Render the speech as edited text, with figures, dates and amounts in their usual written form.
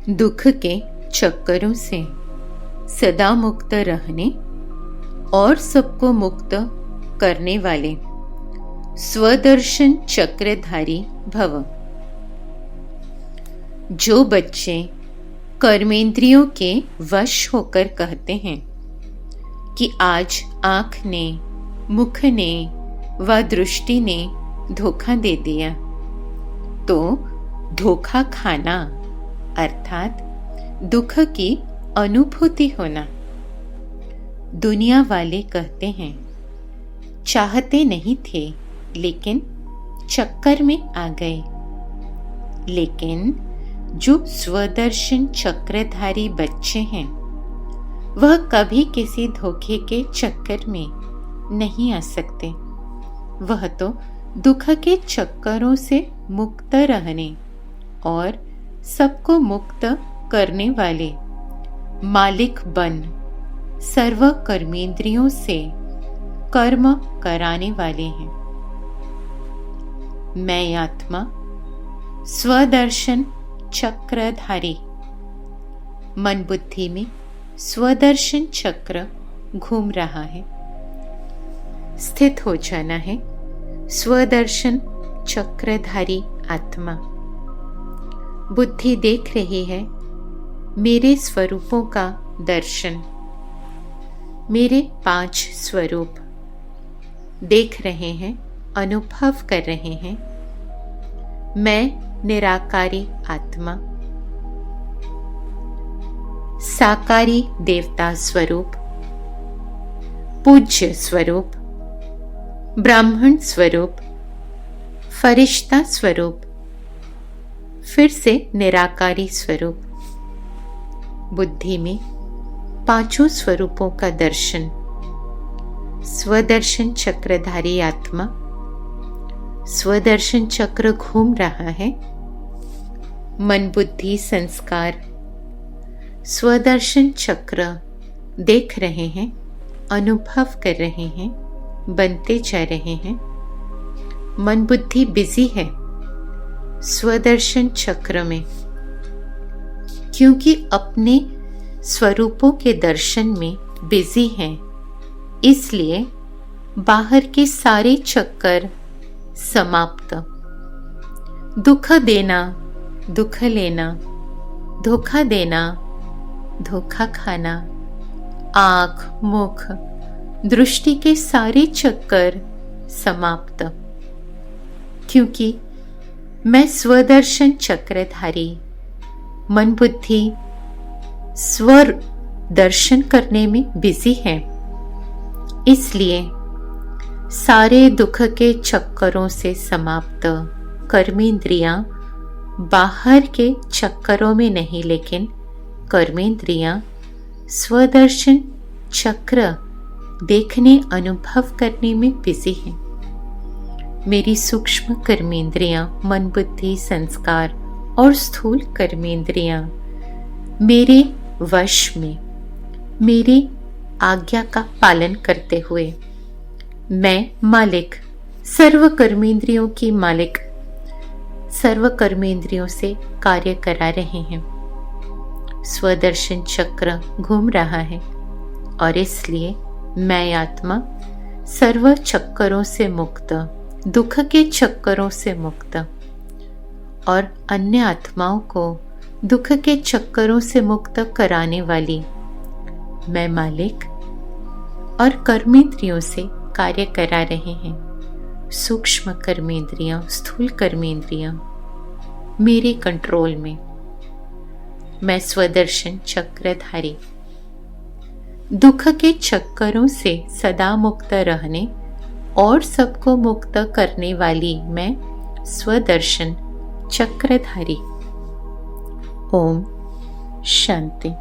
दुख के चक्करों से सदा मुक्त रहने और सबको मुक्त करने वाले स्वदर्शन चक्रधारी भव। जो बच्चे कर्मेंद्रियों के वश होकर कहते हैं कि आज आँख ने, मुख ने व दृष्टि ने धोखा दे दिया, तो धोखा खाना अर्थात दुख की अनुभूति होना। दुनिया वाले कहते हैं चाहते नहीं थे लेकिन चक्कर में आ गए, लेकिन जो स्वदर्शन चक्रधारी बच्चे हैं वह कभी किसी धोखे के चक्कर में नहीं आ सकते। वह तो दुख के चक्करों से मुक्त रहने और सबको मुक्त करने वाले मालिक बन सर्व कर्मेंद्रियों से कर्म कराने वाले हैं। मैं आत्मा स्वदर्शन चक्रधारी। मन बुद्धि में स्वदर्शन चक्र घूम रहा है। स्थित हो जाना है स्वदर्शन चक्रधारी आत्मा। बुद्धि देख रही है मेरे स्वरूपों का दर्शन। मेरे 5 स्वरूप देख रहे हैं, अनुभव कर रहे हैं। मैं निराकारी आत्मा, साकारी देवता स्वरूप, पूज्य स्वरूप, ब्राह्मण स्वरूप, फरिश्ता स्वरूप, फिर से निराकारी स्वरूप। बुद्धि में 5 स्वरूपों का दर्शन। स्वदर्शन चक्रधारी आत्मा स्वदर्शन चक्र घूम रहा है। मन बुद्धि संस्कार स्वदर्शन चक्र देख रहे हैं, अनुभव कर रहे हैं, बनते जा रहे हैं। मन बुद्धि बिजी है स्वदर्शन चक्र में, क्योंकि अपने स्वरूपों के दर्शन में बिजी हैं। इसलिए बाहर के सारे चक्कर समाप्त। दुख देना, दुख लेना, धोखा देना, धोखा खाना, आँख, मुख, दृष्टि के सारे चक्कर समाप्त। क्योंकि मैं स्वदर्शन चक्रधारी मन बुद्धि स्वर दर्शन करने में बिजी है। इसलिए सारे दुख के चक्करों से समाप्त। कर्मेंद्रियां बाहर के चक्करों में नहीं, लेकिन कर्मेंद्रियां स्वदर्शन चक्र देखने, अनुभव करने में बिजी हैं। मेरी सूक्ष्म कर्मेंद्रियां, मन बुद्धि संस्कार और स्थूल कर्मेंद्रियां मेरे वश में, मेरी आज्ञा का पालन करते हुए मैं मालिक, सर्व कर्मेंद्रियों की मालिक, सर्व कर्मेंद्रियों से कार्य करा रहे हैं। स्वदर्शन चक्र घूम रहा है और इसलिए मैं आत्मा सर्व चक्करों से मुक्त, दुख के चक्करों से मुक्त और अन्य आत्माओं को दुख के चक्करों से मुक्त कराने वाली मैं मालिक और कर्मेंद्रियों से कार्य करा रहे हैं। सूक्ष्म कर्मेंद्रियां, स्थूल कर्मेंद्रियां मेरे कंट्रोल में। मैं स्वदर्शन चक्रधारी दुख के चक्करों से सदा मुक्त रहने और सबको मुक्त करने वाली मैं स्वदर्शन चक्रधारी। ओम शांति।